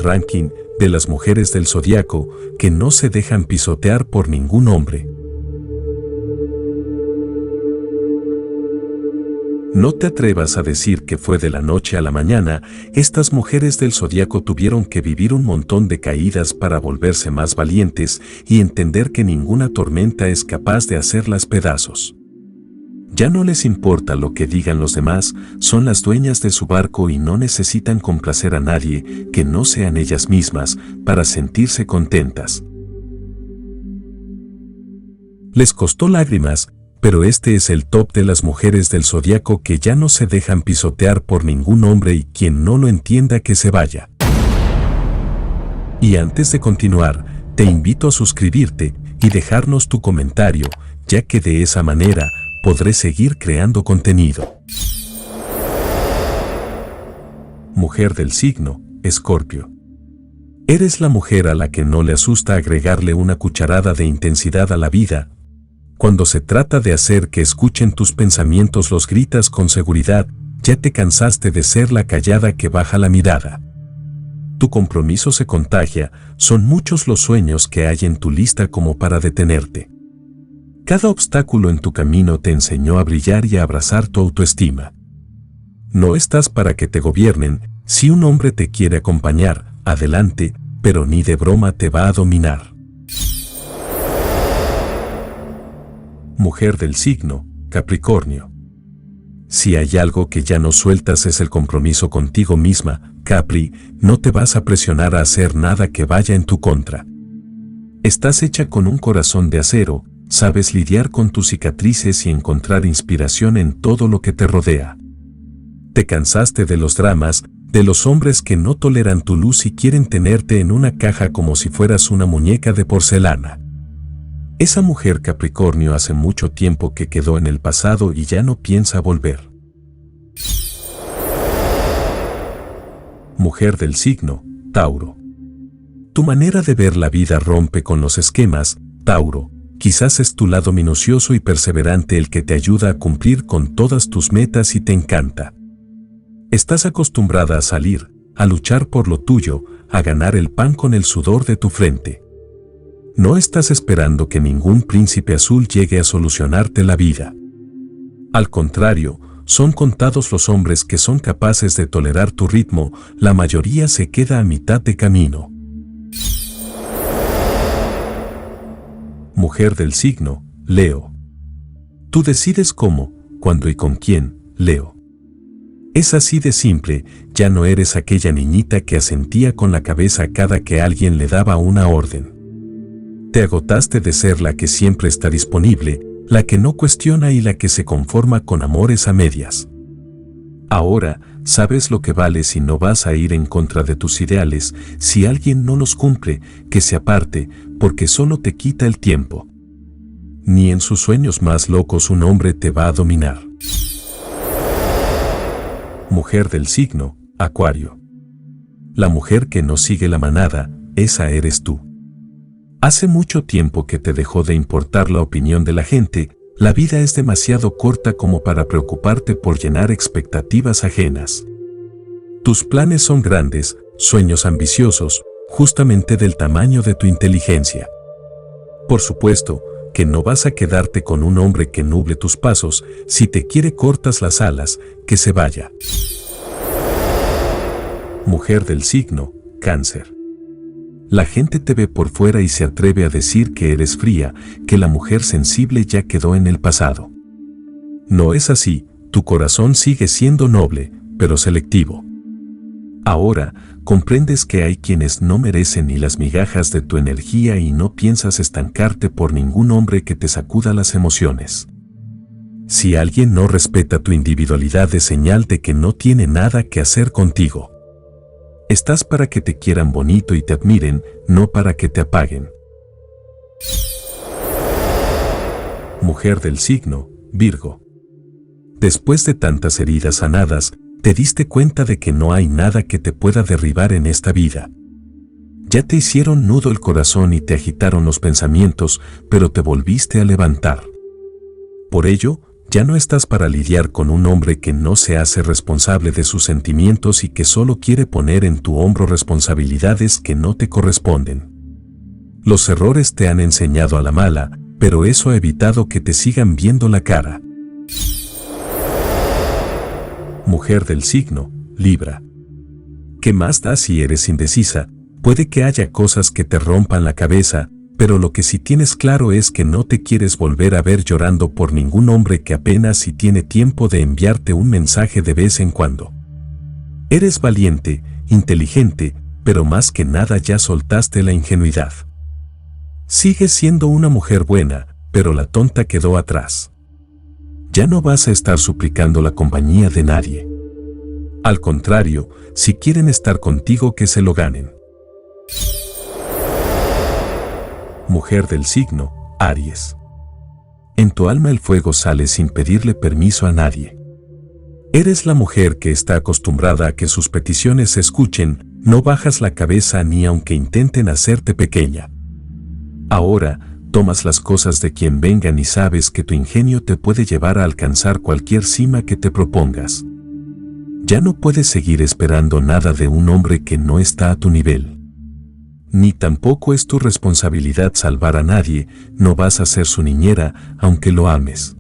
ranking de las mujeres del zodiaco que no se dejan pisotear por ningún hombre. No te atrevas a decir que fue de la noche a la mañana. Estas mujeres del zodiaco tuvieron que vivir un montón de caídas para volverse más valientes y entender que ninguna tormenta es capaz de hacerlas pedazos. Ya no les importa lo que digan los demás, son las dueñas de su barco y no necesitan complacer a nadie que no sean ellas mismas para sentirse contentas. Les costó lágrimas, pero este es el top de las mujeres del zodiaco que ya no se dejan pisotear por ningún hombre y quien no lo entienda que se vaya. Y antes de continuar, te invito a suscribirte y dejarnos tu comentario, ya que de esa manera podré seguir creando contenido. Mujer del signo, Escorpio. Eres la mujer a la que no le asusta agregarle una cucharada de intensidad a la vida. Cuando se trata de hacer que escuchen tus pensamientos los gritas con seguridad, ya te cansaste de ser la callada que baja la mirada. Tu compromiso se contagia, son muchos los sueños que hay en tu lista como para detenerte. Cada obstáculo en tu camino te enseñó a brillar y a abrazar tu autoestima. No estás para que te gobiernen, si un hombre te quiere acompañar, adelante, pero ni de broma te va a dominar. Mujer del signo, Capricornio. Si hay algo que ya no sueltas es el compromiso contigo misma, Capri, no te vas a presionar a hacer nada que vaya en tu contra. Estás hecha con un corazón de acero, sabes lidiar con tus cicatrices y encontrar inspiración en todo lo que te rodea. Te cansaste de los dramas, de los hombres que no toleran tu luz y quieren tenerte en una caja como si fueras una muñeca de porcelana. Esa mujer Capricornio hace mucho tiempo que quedó en el pasado y ya no piensa volver. Mujer del signo, Tauro. Tu manera de ver la vida rompe con los esquemas, Tauro. Quizás es tu lado minucioso y perseverante el que te ayuda a cumplir con todas tus metas y te encanta. Estás acostumbrada a salir, a luchar por lo tuyo, a ganar el pan con el sudor de tu frente. No estás esperando que ningún príncipe azul llegue a solucionarte la vida. Al contrario, son contados los hombres que son capaces de tolerar tu ritmo, la mayoría se queda a mitad de camino. Mujer del signo, Leo. Tú decides cómo, cuándo y con quién, Leo. Es así de simple, ya no eres aquella niñita que asentía con la cabeza cada que alguien le daba una orden. Te agotaste de ser la que siempre está disponible, la que no cuestiona y la que se conforma con amores a medias. Ahora, sabes lo que vales y no vas a ir en contra de tus ideales. Si alguien no los cumple, que se aparte, porque solo te quita el tiempo. Ni en sus sueños más locos un hombre te va a dominar. Mujer del signo, Acuario. La mujer que no sigue la manada, esa eres tú. Hace mucho tiempo que te dejó de importar la opinión de la gente. La vida es demasiado corta como para preocuparte por llenar expectativas ajenas. Tus planes son grandes, sueños ambiciosos, justamente del tamaño de tu inteligencia. Por supuesto, que no vas a quedarte con un hombre que nuble tus pasos. Si te quiere cortas las alas, que se vaya. Mujer del signo, Cáncer. La gente te ve por fuera y se atreve a decir que eres fría, que la mujer sensible ya quedó en el pasado. No es así, tu corazón sigue siendo noble, pero selectivo. Ahora, comprendes que hay quienes no merecen ni las migajas de tu energía y no piensas estancarte por ningún hombre que te sacuda las emociones. Si alguien no respeta tu individualidad es señal de que no tiene nada que hacer contigo. Estás para que te quieran bonito y te admiren, no para que te apaguen. Mujer del signo, Virgo. Después de tantas heridas sanadas, te diste cuenta de que no hay nada que te pueda derribar en esta vida. Ya te hicieron nudo el corazón y te agitaron los pensamientos, pero te volviste a levantar. Por ello, Ya no estás para lidiar con un hombre que no se hace responsable de sus sentimientos y que solo quiere poner en tu hombro responsabilidades que no te corresponden. Los errores te han enseñado a la mala, pero eso ha evitado que te sigan viendo la cara. Mujer del signo, Libra. ¿Qué más da si eres indecisa? Puede que haya cosas que te rompan la cabeza, pero lo que sí tienes claro es que no te quieres volver a ver llorando por ningún hombre que apenas si tiene tiempo de enviarte un mensaje de vez en cuando. Eres valiente, inteligente, pero más que nada ya soltaste la ingenuidad. Sigues siendo una mujer buena, pero la tonta quedó atrás. Ya no vas a estar suplicando la compañía de nadie. Al contrario, si quieren estar contigo, que se lo ganen. Mujer del signo, Aries. En tu alma el fuego sale sin pedirle permiso a nadie. Eres la mujer que está acostumbrada a que sus peticiones se escuchen, no bajas la cabeza ni aunque intenten hacerte pequeña. Ahora, tomas las cosas de quien vengan y sabes que tu ingenio te puede llevar a alcanzar cualquier cima que te propongas. Ya no puedes seguir esperando nada de un hombre que no está a tu nivel. Ni tampoco es tu responsabilidad salvar a nadie, no vas a ser su niñera, aunque lo ames.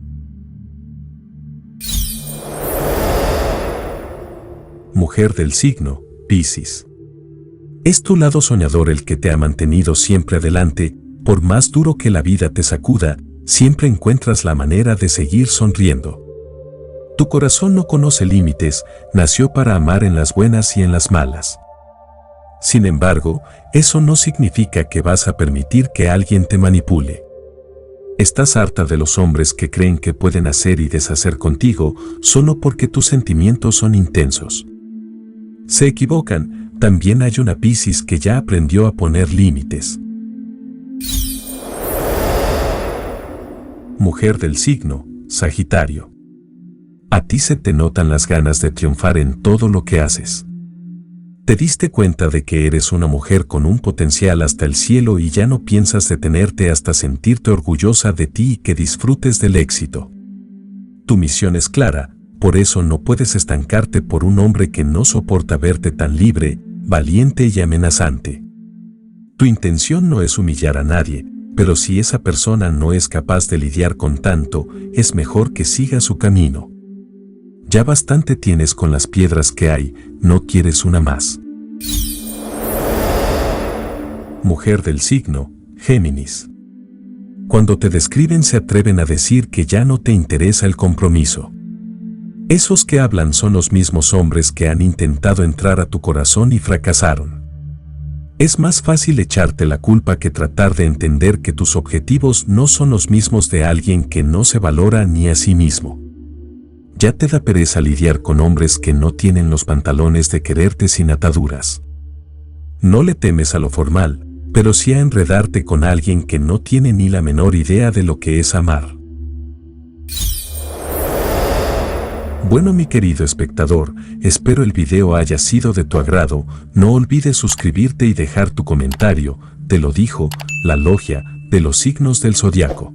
Mujer del signo, Piscis. Es tu lado soñador el que te ha mantenido siempre adelante, por más duro que la vida te sacuda, siempre encuentras la manera de seguir sonriendo. Tu corazón no conoce límites, nació para amar en las buenas y en las malas. Sin embargo, eso no significa que vas a permitir que alguien te manipule. Estás harta de los hombres que creen que pueden hacer y deshacer contigo solo porque tus sentimientos son intensos. Se equivocan, también hay una Piscis que ya aprendió a poner límites. Mujer del signo, Sagitario. A ti se te notan las ganas de triunfar en todo lo que haces. Te diste cuenta de que eres una mujer con un potencial hasta el cielo y ya no piensas detenerte hasta sentirte orgullosa de ti y que disfrutes del éxito. Tu misión es clara, por eso no puedes estancarte por un hombre que no soporta verte tan libre, valiente y amenazante. Tu intención no es humillar a nadie, pero si esa persona no es capaz de lidiar con tanto, es mejor que siga su camino. Ya bastante tienes con las piedras que hay, no quieres una más. Mujer del signo, Géminis. Cuando te describen se atreven a decir que ya no te interesa el compromiso. Esos que hablan son los mismos hombres que han intentado entrar a tu corazón y fracasaron. Es más fácil echarte la culpa que tratar de entender que tus objetivos no son los mismos de alguien que no se valora ni a sí mismo. Ya te da pereza lidiar con hombres que no tienen los pantalones de quererte sin ataduras. No le temes a lo formal, pero sí a enredarte con alguien que no tiene ni la menor idea de lo que es amar. Bueno, mi querido espectador, espero el video haya sido de tu agrado. No olvides suscribirte y dejar tu comentario. Te lo dijo la logia de los signos del zodiaco.